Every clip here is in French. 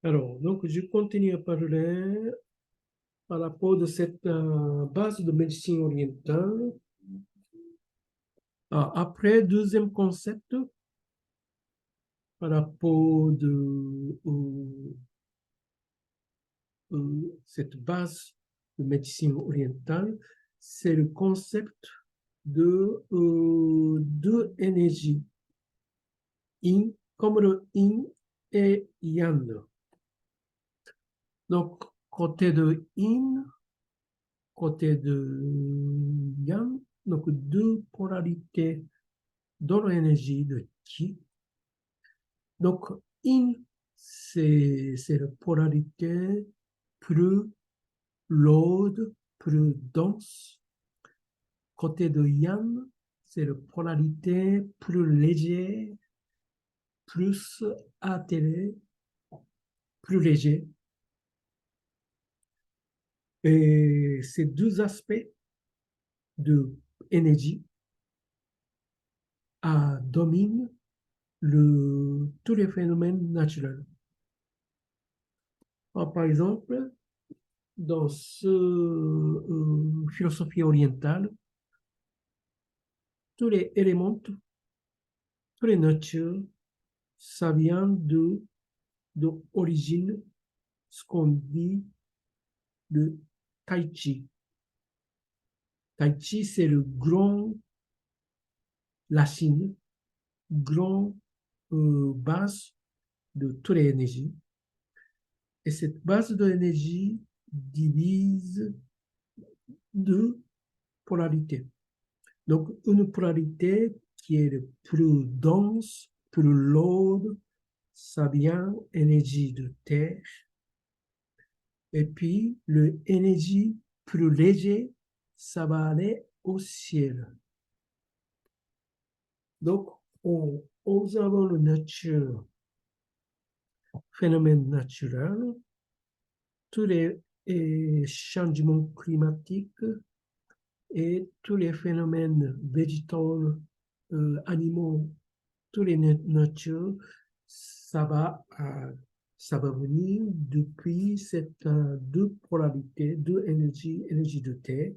Alors, donc, je continue à parler par rapport de cette base de médecine orientale. Après, deuxième concept, par rapport cette base de médecine orientale, c'est le concept de énergie, yin, comme le yin et yang. Donc, côté de yin, côté de yang, donc deux polarités dans l'énergie de Qi. Donc, yin, c'est la polarité plus lourde, plus dense. Côté de yang, c'est la polarité plus légère, plus atterrée, plus léger. Et ces deux aspects de énergie dominent tous les phénomènes naturels. Par exemple, dans ce philosophie orientale, tous les éléments, tous les natures, ça vient de origine, ce qu'on dit de Tai Chi. Tai Chi, c'est le grand, la Chine, grand base de toutes les énergies. Et cette base de l'énergie divise deux polarités. Donc, une polarité qui est le plus dense, plus lourde, ça vient énergie de terre. Et puis, l'énergie plus légère, ça va aller au ciel. Donc, nous avons le nature, phénomène naturel, tous les changements climatiques et tous les phénomènes végétaux, animaux, tous les natures, ça va, ça va venir depuis cette deux polarités, deux énergies, énergie de terre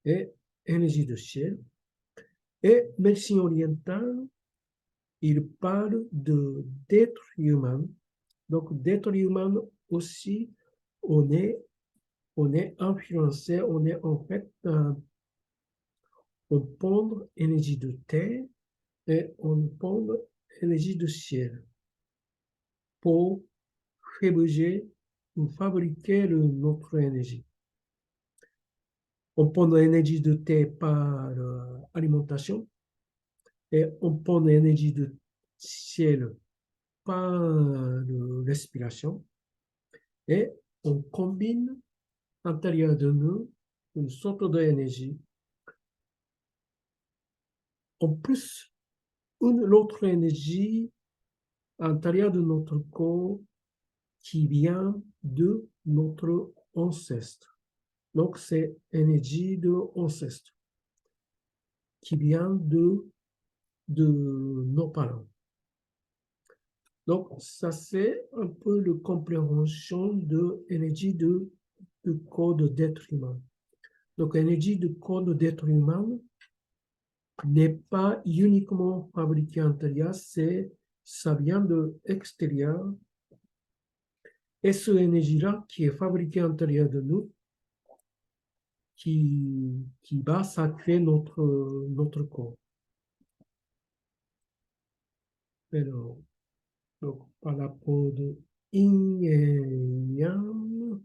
et énergie de ciel. Et médecine orientale, il parle d'être humain. Donc, d'être humain aussi, on est, on est influencé, on est en fait, on pond énergie de terre et on pond énergie de ciel pour fabriquer ou fabriquer notre énergie. On pond l'énergie de terre par alimentation et on pond l'énergie de ciel par respiration et on combine à l'intérieur de nous une sorte d'énergie. En plus, l'autre énergie à l'intérieur de notre corps qui vient de notre ancêtre. Donc, c'est énergie de ancêtre qui vient de nos parents. Donc, ça, c'est un peu la compréhension de l'énergie de code d'être humain. Donc, l'énergie de code d'être humain n'est pas uniquement fabriquée à l'intérieur, ça vient de l'extérieur. Et cette énergie-là qui est fabriquée à l'intérieur de nous, qui va sacrer notre corps. Alors, donc, par rapport de yin et yang.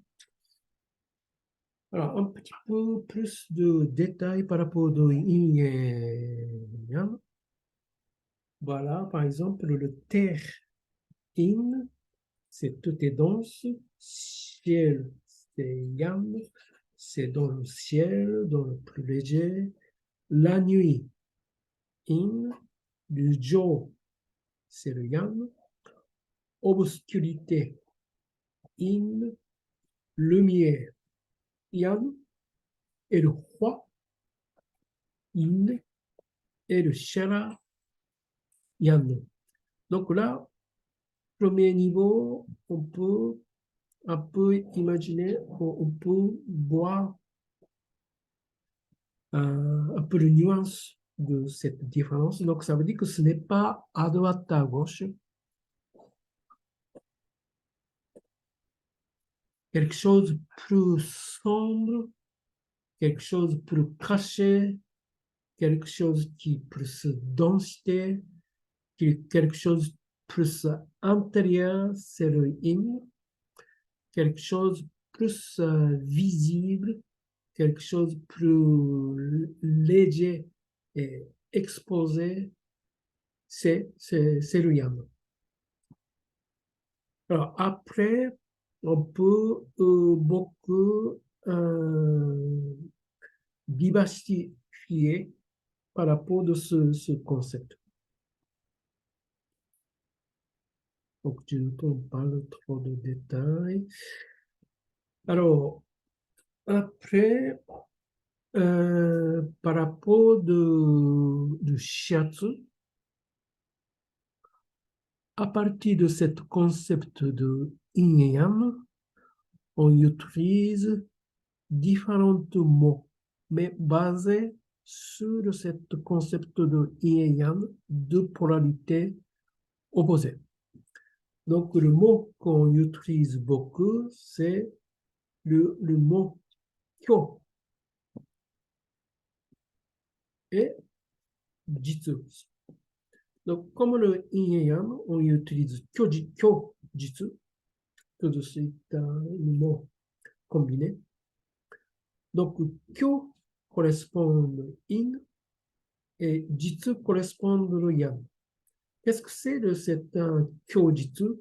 Alors, un petit peu plus de détails par rapport de yin et yang. Voilà, par exemple, le terre yin, c'est tout est dense, ciel, c'est yang, c'est dans le ciel, dans le plus léger. La nuit, yin, le jour, c'est le yang. Obscurité, yin, lumière, yang, et le roi, yin, et le shara, yang. Donc là, premier niveau, on peut un peu imaginer, on peut voir un peu de nuance de cette différence. Donc, ça veut dire que ce n'est pas à droite, à gauche, quelque chose de plus sombre, quelque chose de plus caché, quelque chose qui est plus densité, quelque chose de plus intérieur, c'est le in, quelque chose de plus visible, quelque chose de plus léger et exposé, c'est le yang. Alors après, on peut beaucoup diversifier par rapport de ce concept. Donc, je ne peux pas trop de détails. Alors, après, par rapport de shiatsu, à partir de ce concept de yin et yang, on utilise différents mots, mais basés sur ce concept de yin et yang, de polarités opposées. Donc, le mot qu'on utilise beaucoup, c'est le mot kyo et jitsu. Donc, comme le yin et yang, on utilise kyo jitsu, tout de suite le mot combiné. Donc, kyo correspond au yin et jitsu correspond au yang. Qu'est-ce que c'est de cet kyo-jitsu?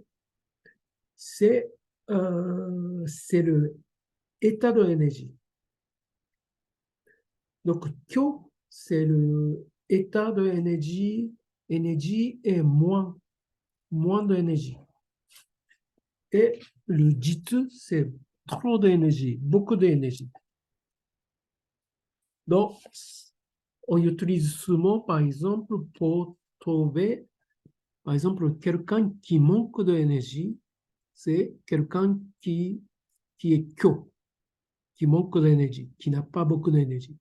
C'est le état de l'énergie. Donc, kyo, c'est le état de l'énergie, énergie et moins d'énergie. Et le jitsu, c'est trop d'énergie, beaucoup d'énergie. Donc, on utilise ce mot, par exemple, pour trouver, par exemple, quelqu'un qui manque d'énergie, c'est quelqu'un qui est kyo, qui manque d'énergie, qui n'a pas beaucoup d'énergie.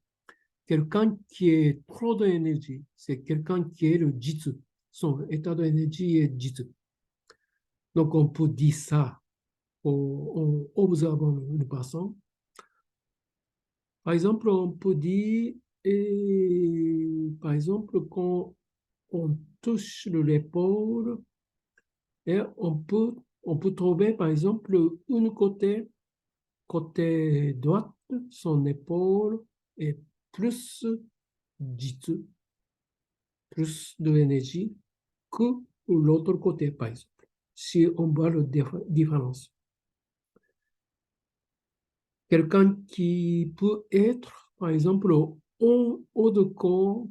Quelqu'un qui est trop d'énergie, c'est quelqu'un qui est le jitsu. Son état d'énergie est jitsu. Donc, on peut dire ça en observant le passant. Par exemple, on peut dire, par exemple, quand on touche l'épaule, et on peut trouver, par exemple, une côté droite, son épaule est plus jitsu, plus de l'énergie que l'autre côté, par exemple, si on voit la différence. Quelqu'un qui peut être, par exemple, en haut de corps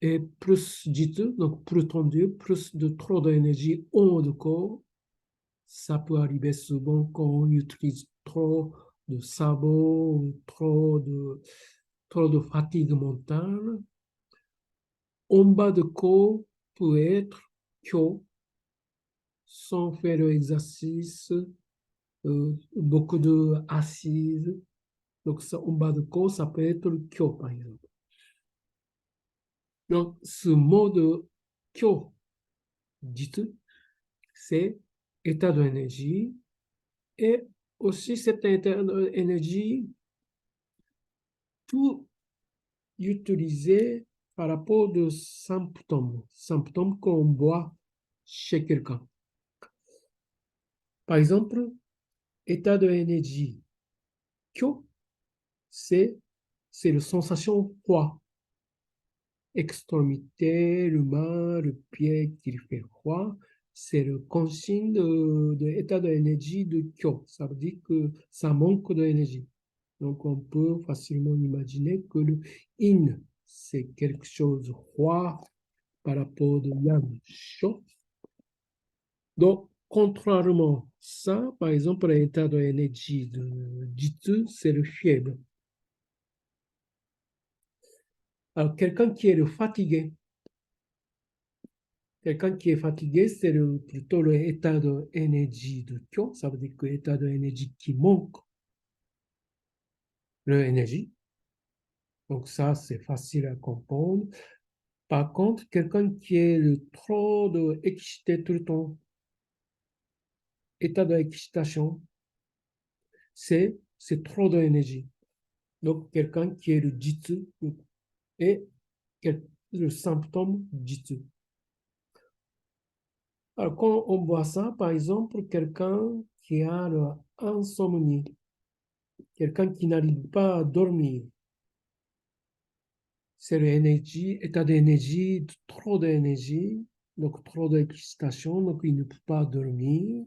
est plus jitsu, donc plus tendu, plus de trop d'énergie en haut de corps. Ça peut arriver souvent quand on utilise trop de sabots, trop de fatigue mentale. En bas de corps peut être kyo, sans faire l'exercice, beaucoup de assises. Donc, ça, en bas de corps, ça peut être le kyo, par exemple. Donc, ce mot de kyo, dites, c'est état d'énergie. Et aussi, cet état d'énergie peut utiliser par rapport aux symptômes qu'on voit chez quelqu'un. Par exemple, état d'énergie kyo, c'est la sensation froid. Extrémité, le main, le pied qui fait froid, c'est le consigne de l'état d'énergie de kyo. Ça veut dire que ça manque d'énergie. Donc, on peut facilement imaginer que le in, c'est quelque chose de froid par rapport au yang chaud. Donc, contrairement à ça, par exemple, l'état d'énergie de jitsu, c'est le faible. Alors, quelqu'un qui est fatigué, Quelqu'un qui est fatigué, c'est plutôt l'état d'énergie de Kyo. Ça veut dire que l'état d'énergie qui manque l'énergie. Donc ça, c'est facile à comprendre. Par contre, quelqu'un qui est trop excité tout le temps, état d'excitation, c'est trop d'énergie. Donc, quelqu'un qui est le jitsu et le symptôme jitsu. Alors, quand on voit ça, par exemple, quelqu'un qui a l'insomnie, quelqu'un qui n'arrive pas à dormir, c'est l'énergie, état d'énergie, trop d'énergie, donc trop d'excitation, donc il ne peut pas dormir.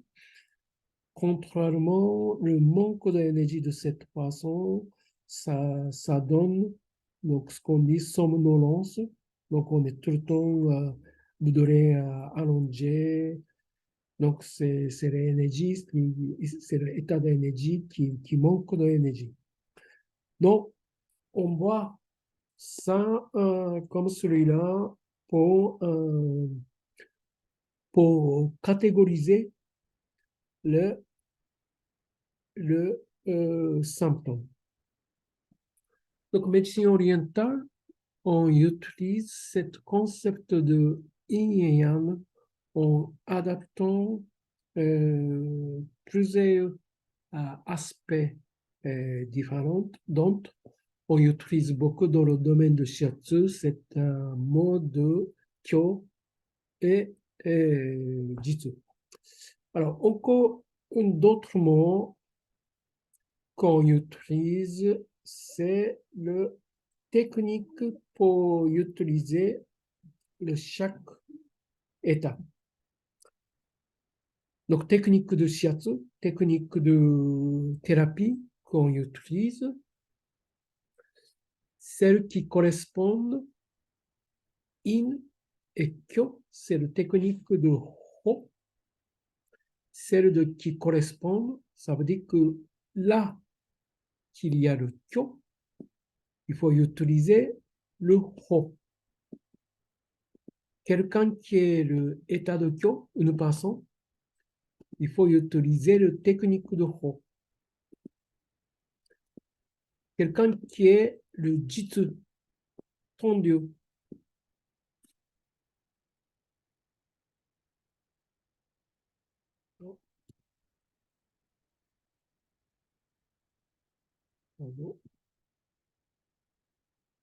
Contrairement, le manque d'énergie de cette façon, ça donne donc, ce qu'on dit somnolence. Donc, on est tout le temps voudrait allonger. Donc, c'est l'énergie, c'est l'état d'énergie qui manque d'énergie. Donc, on voit ça comme celui-là pour catégoriser le, le symptôme. Donc, médecine orientale, on utilise ce concept de yin et yang en adaptant plusieurs aspects différents, dont on utilise beaucoup dans le domaine de shiatsu, c'est un mode de kyo et jitsu. Alors, encore d'autres mots qu'on utilise, c'est le technique pour utiliser chaque état. Donc, technique de shiatsu, technique de thérapie qu'on utilise, celles qui correspondent in et kyo, c'est la technique de ho. Celles qui correspondent, ça veut dire que là qu'il y a le kyo, il faut utiliser le ho. Quelqu'un qui est l'état de kyo, une personne, il faut utiliser la technique de ho. Quelqu'un qui est le jitsu tendu,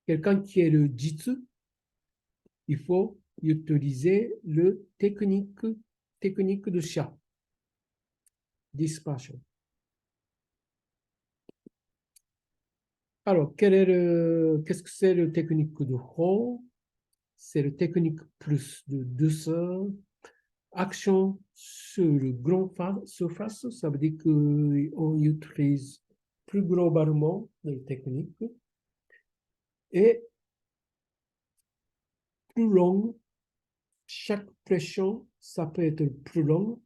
quelqu'un qui est le jitsu, il faut utiliser le technique de chat, dispassion. Alors, qu'est-ce que c'est le technique de Ho? C'est le technique plus de douceur, action sur le grand surface, ça veut dire qu'on utilise plus globalement les techniques et plus long. Chaque pression, ça peut être plus long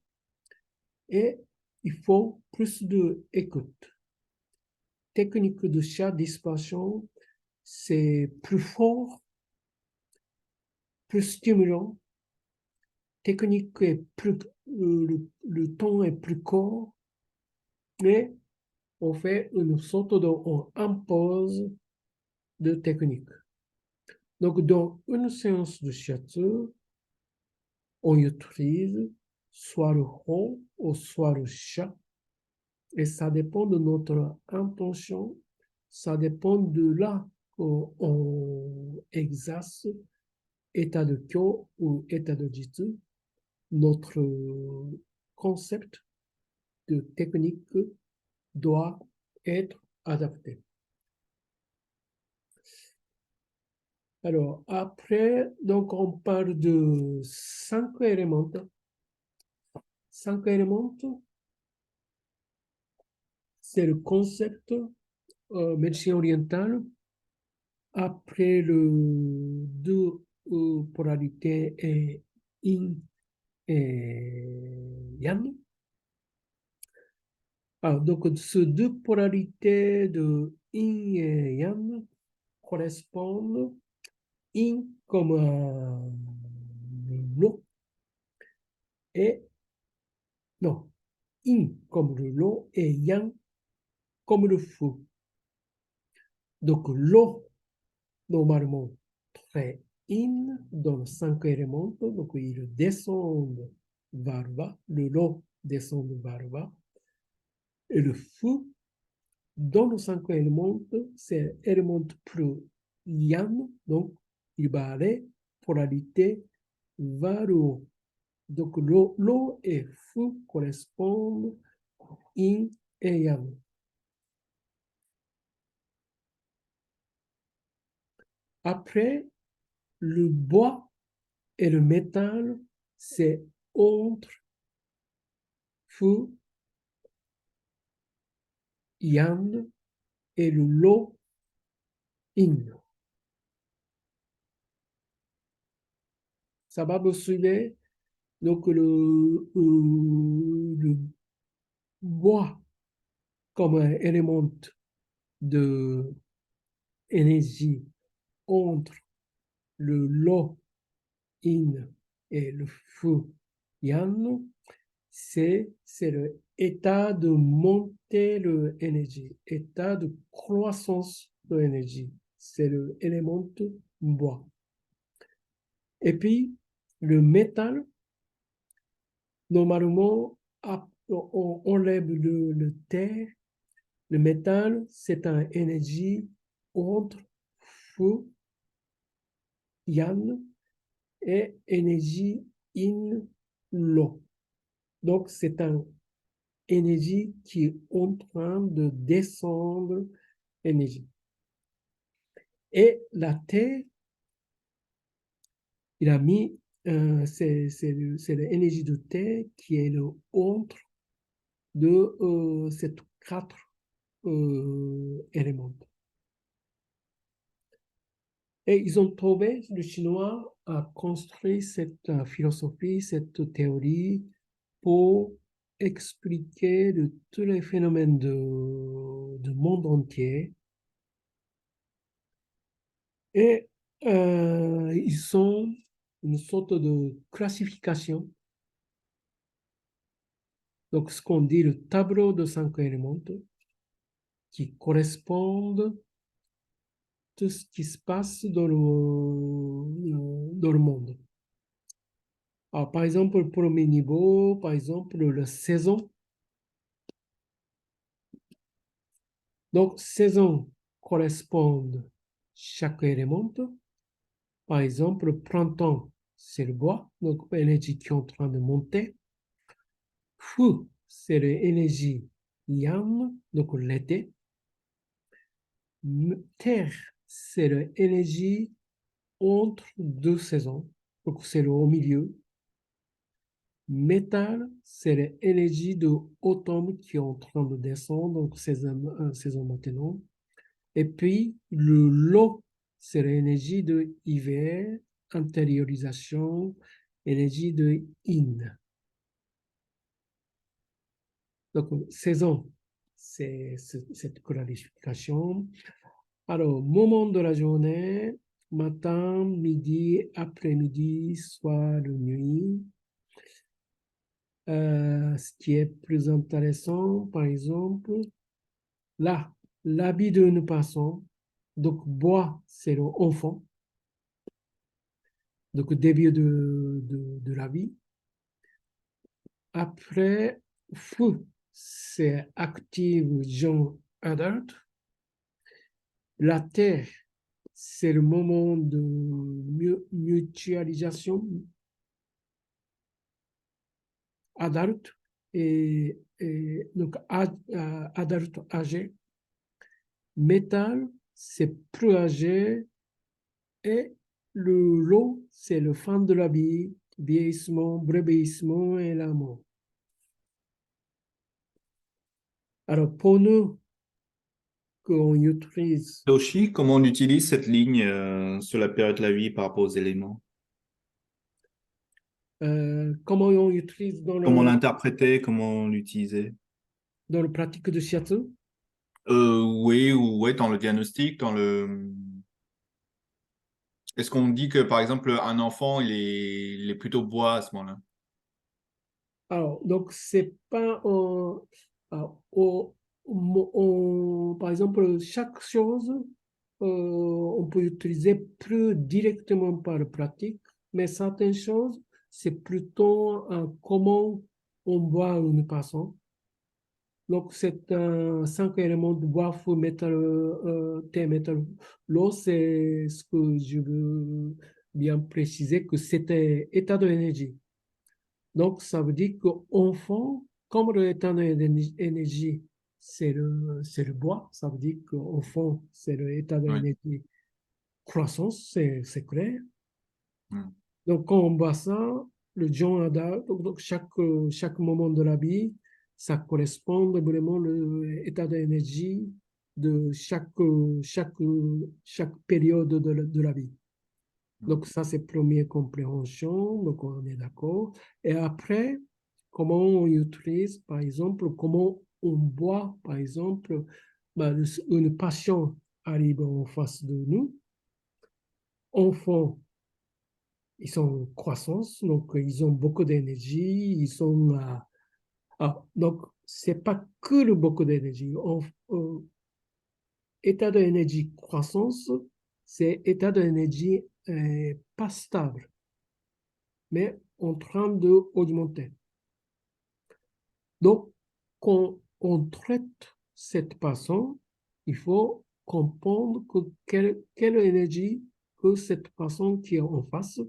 et il faut plus d'écoute. Technique de chat dispersion, c'est plus fort, plus stimulant. Technique est plus, le ton est plus court, mais on fait une sorte on impose de technique. Donc, dans une séance de shiatsu, on utilise soit le hon ou soit le chat. Et ça dépend de notre intention, ça dépend de là qu'on exerce état de kyo ou état de jitsu. Notre concept de technique doit être adapté. Alors, après, donc on parle de 5 éléments. 5 éléments, c'est le concept médecine orientale. Après le deux polarités et yin et yang. Alors, donc, ces deux polarités de yin et yang correspondent yin comme l'eau, et non, yin comme l'eau et yang comme le feu. Donc l'eau, normalement, très yin dans 5 éléments, donc il descend vers bas, l'eau descend vers bas, et le feu, dans les 5 éléments, c'est l'élément plus yang, donc il va aller polarité vers le haut. Donc l'eau et feu correspondent yin et yang. Après, le bois et le métal, c'est entre feu, yang et le l'eau, yin. Ça va me suivre. Donc le bois comme un élément de énergie entre le l'eau, yin et le feu, yang, c'est l'état de montée de l'énergie, état de croissance de l'énergie. C'est l'élément bois. Et puis, le métal, normalement, on enlève le terre. Le métal, c'est une énergie entre feu, yang, et énergie in l'eau. Donc, c'est une énergie qui est en train de descendre énergie. Et la Terre, il a mis, c'est l'énergie de Terre qui est le entre de ces 4 éléments. Et ils ont trouvé, le Chinois a construit cette philosophie, cette théorie pour expliquer tous les phénomènes du monde entier. Et ils ont une sorte de classification. Donc, ce qu'on dit le tableau de 5 éléments qui correspondent tout ce qui se passe dans le monde. Alors, par exemple, le premier niveau, par exemple, la saison. Donc, saison correspondent chaque élément. Par exemple, le printemps, c'est le bois, donc l'énergie qui est en train de monter. Feu, c'est l'énergie yang, donc l'été. Terre, c'est l'énergie entre 2 saisons, donc c'est au milieu. Métal, c'est l'énergie de automne qui est en train de descendre, donc saison maintenant. Et puis, le lot, c'est l'énergie de hiver, intériorisation, énergie de yin. Donc, saison, c'est cette clarification. Alors, moment de la journée, matin, midi, après-midi, soir, nuit. Ce qui est plus intéressant, par exemple, là, l'habit de une personne, donc bois, c'est l'enfant, donc début de la vie. Après, feu, c'est active, jeune, adulte. La terre, c'est le moment de mutualisation adulte et donc adulte âgé. Métal, c'est plus âgé et le lot, c'est le fin de la vie, vieillissement, brévissement et la mort. Alors, pour nous, qu'on utilise, Toshi, comment on utilise cette ligne sur la période de la vie par rapport aux éléments? comment on utilise Comment l'interpréter, comment l'utiliser? dans le pratique de shiatsu, Oui, ou ouais, dans le diagnostic, dans le. Est-ce qu'on dit que, par exemple, un enfant, il est plutôt bois à ce moment-là? Alors, donc, c'est pas alors, par exemple, chaque chose, on peut utiliser plus directement par pratique, mais certaines choses, c'est plutôt comment on voit une personne. Donc, c'est un 5 éléments de bois, feu, métal, terre, métal, l'eau, c'est ce que je veux bien préciser que c'était état de l'énergie. Donc, ça veut dire qu'en fond, comme l'état d'énergie, c'est le bois, ça veut dire qu'au fond, c'est l'état Oui. d'énergie croissance, c'est clair. Mm. Donc, quand on voit ça, le John Hadar, donc chaque moment de la vie, ça correspond vraiment à l'état d'énergie de chaque période de la vie. Mm. Donc, ça, c'est première compréhension, donc on est d'accord. Et après, comment on utilise, par exemple, comment on voit, par exemple, bah, une passion arrive en face de nous. Enfants, ils sont en croissance, donc ils ont beaucoup d'énergie, ils sont donc, c'est pas que le beaucoup d'énergie. État d'énergie croissance, c'est état d'énergie pas stable, mais en train d'augmenter. Donc, quand on traite cette personne, il faut comprendre quelle énergie que cette personne qui est en face.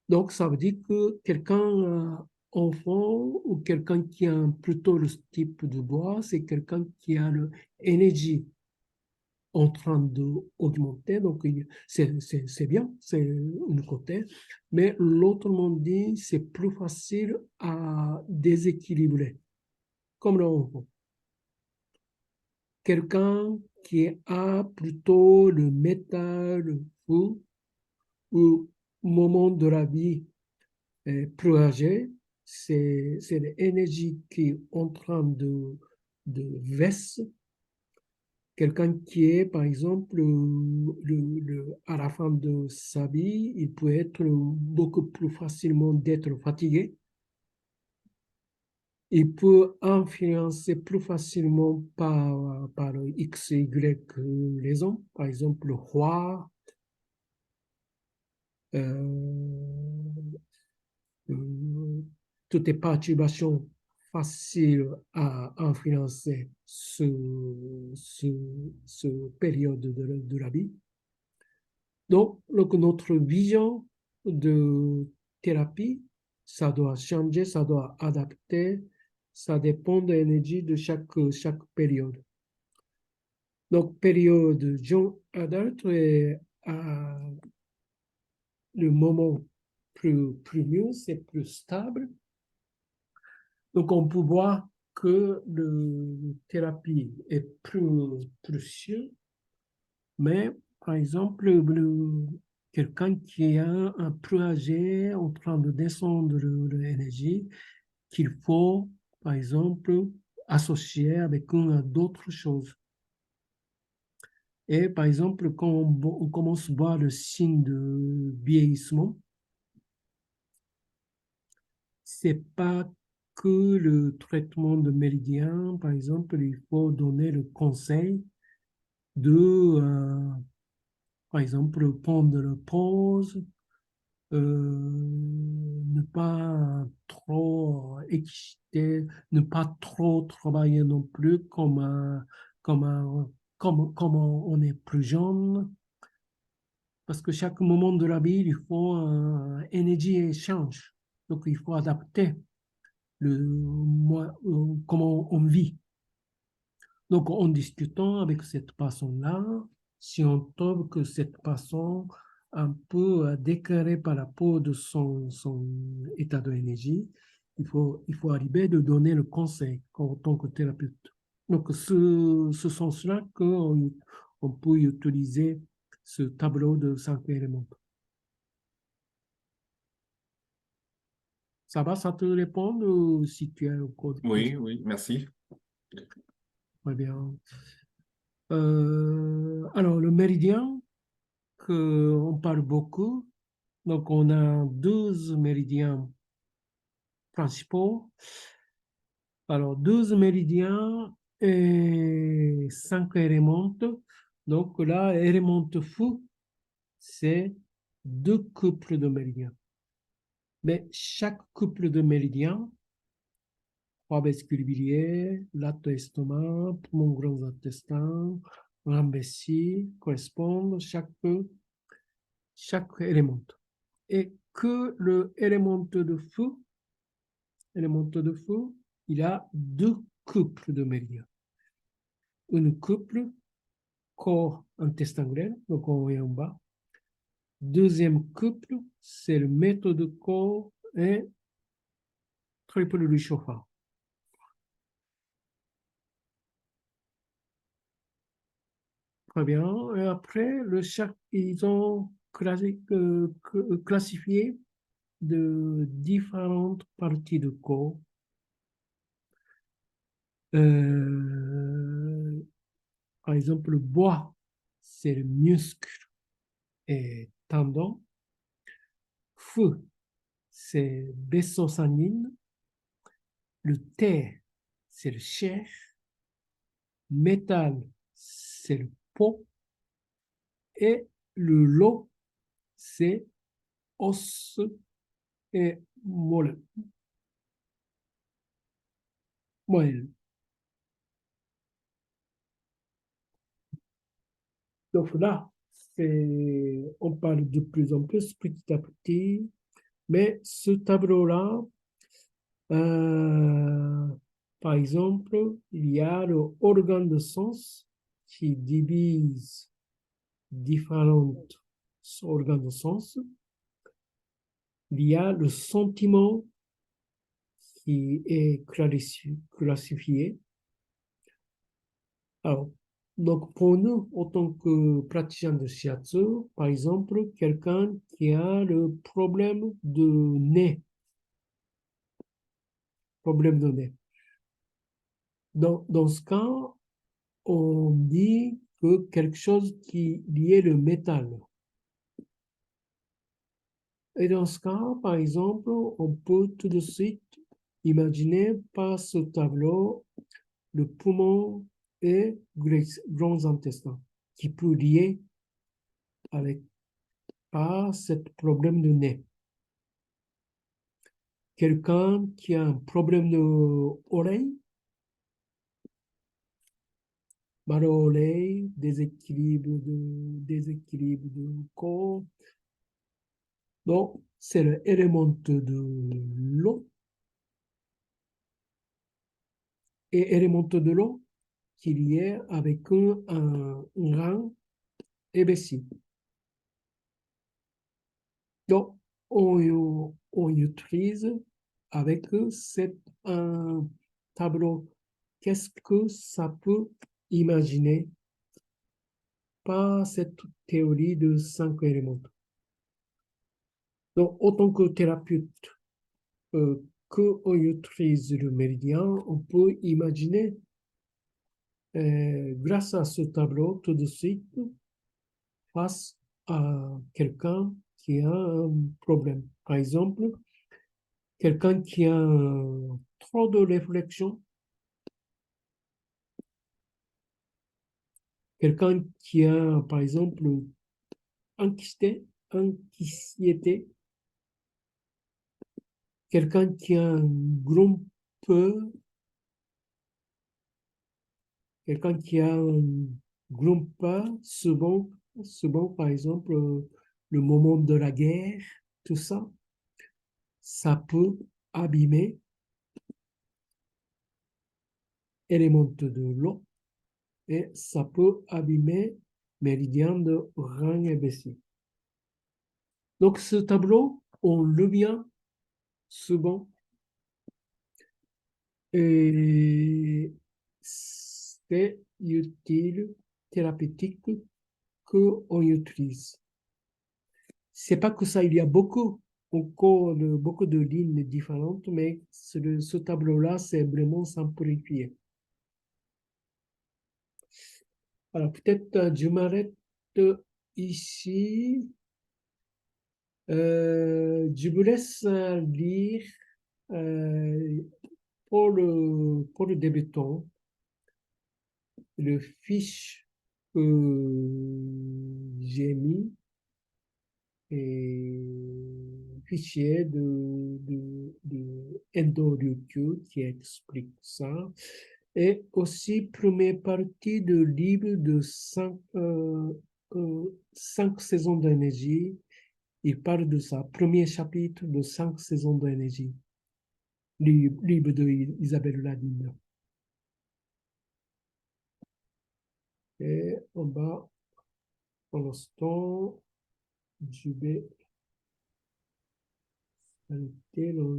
Donc, ça veut dire que quelqu'un enfant ou quelqu'un qui a plutôt le type de bois, c'est quelqu'un qui a l'énergie en train d'augmenter. Donc, c'est bien, c'est une côté. Mais l'autrement dit, c'est plus facile à déséquilibrer, comme l'enfant. Quelqu'un qui a plutôt le métal ou au moment de la vie plus âgé, c'est l'énergie qui est en train de baisser. Quelqu'un qui est, par exemple, à la fin de sa vie, il peut être beaucoup plus facilement d'être fatigué. Il peut influencer plus facilement par X, Y raison. Par exemple, le roi, euh, euh, toutes les perturbations faciles à influencer ce, ce période de la vie. Donc, notre vision de thérapie, ça doit changer, ça doit adapter, ça dépend de l'énergie de chaque période. Donc, période jeune adulte est le moment plus mieux, c'est plus stable. Donc, on peut voir que la thérapie est plus sûre, mais par exemple, quelqu'un qui a un plus âgé en train de descendre l'énergie, qu'il faut, par exemple, associer avec d'autres choses. Et par exemple, quand on commence à voir le signe de vieillissement, c'est pas que le traitement de méridien, par exemple, il faut donner le conseil de, par exemple, prendre pause, ne pas trop exciter, ne pas trop travailler non plus comme, comme on est plus jeune, parce que chaque moment de la vie, il faut énergie échange. Donc, il faut adapter comment on vit. Donc, en discutant avec cette personne-là, si on trouve que cette personne un peu déclarée par rapport de son état d'énergie, il faut arriver de donner le conseil en tant que thérapeute. Donc, ce sens-là on peut utiliser ce tableau de 5 éléments. Ça va, ça te répond ou si tu as encore des questions? Oui, oui, merci. Très bien. Alors, le méridien, on parle beaucoup. Donc, on a 12 méridiens principaux. Alors, 12 méridiens et 5 éléments. Donc là, élément fou, c'est 2 couples de méridiens. Mais chaque couple de méridiens, trapèze biliaire, lato estomac, poumon grands intestins, grand vessie, correspondent chaque élément. Et que l'élément de feu, il a 2 couples de méridiens. Une couple corps intestin grêle, donc en haut et en bas. Deuxième couple, c'est le méthode corps et triple du chauffard. Très bien. Et après, ils ont classifié de différentes parties du corps. Par exemple, le bois, c'est le muscle et tendon. Feu, c'est vaisseau sanguin. Le terre, c'est le chair. Métal, c'est le peau. Et le lot, c'est os et moelle. Donc là, on parle de plus en plus, petit à petit, mais ce tableau-là, euh, par exemple, il y a le organe de sens qui divise différents organes de sens. Il y a le sentiment qui est classifié. Alors, donc pour nous, en tant que praticien de shiatsu, par exemple, quelqu'un qui a le problème de nez, Dans ce cas, on dit que quelque chose qui est lié le métal. Et dans ce cas, par exemple, on peut tout de suite imaginer par ce tableau le poumon et grands intestins qui peut lier avec par ce problème de nez. Quelqu'un qui a un problème d'oreille, mal à l'oreille, déséquilibre de corps. Donc, c'est l'élément de l'eau. Et l'élément de l'eau qui est lié avec un rang épaissi. Donc, on utilise avec cet tableau. Qu'est-ce que ça peut imaginer par cette théorie de 5 éléments? Donc, autant que thérapeute, qu'on utilise le méridien, on peut imaginer, grâce à ce tableau, tout de suite, face à quelqu'un qui a un problème. Par exemple, quelqu'un qui a trop de réflexion, quelqu'un qui a, par exemple, anxiété, quelqu'un qui a un grand peur, quelqu'un qui a un grand peur, souvent, par exemple, le moment de la guerre, tout ça, ça peut abîmer éléments de l'eau et ça peut abîmer méridien de rein et vessie. Donc, ce tableau, on le vient souvent et c'est utile, thérapeutique qu'on utilise. C'est pas que ça, il y a encore beaucoup de lignes différentes, mais ce tableau-là, c'est vraiment simplifié. Alors, peut-être je m'arrête ici. Je vous laisse lire Euh, pour le débutant, le fiche que j'ai mis est fichier de Endoryuku qui explique ça. Et aussi, première partie de livre de cinq saisons d'énergie. Il parle de ça. Premier chapitre de 5 saisons d'énergie. Livre de Isabelle Ladine. Et en bas, pour l'instant, je vais arrêter le